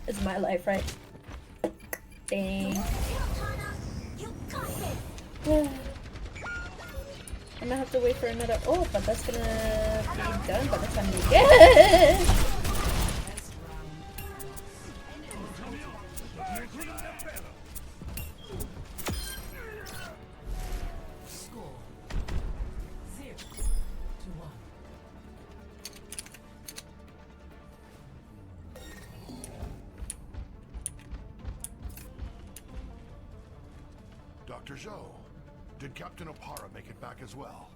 It's my life, right? Dang. I'm gonna have to wait for another. Oh, but that's gonna be done by the time we get. Dr. Zhou, did Captain Opara make it back as well?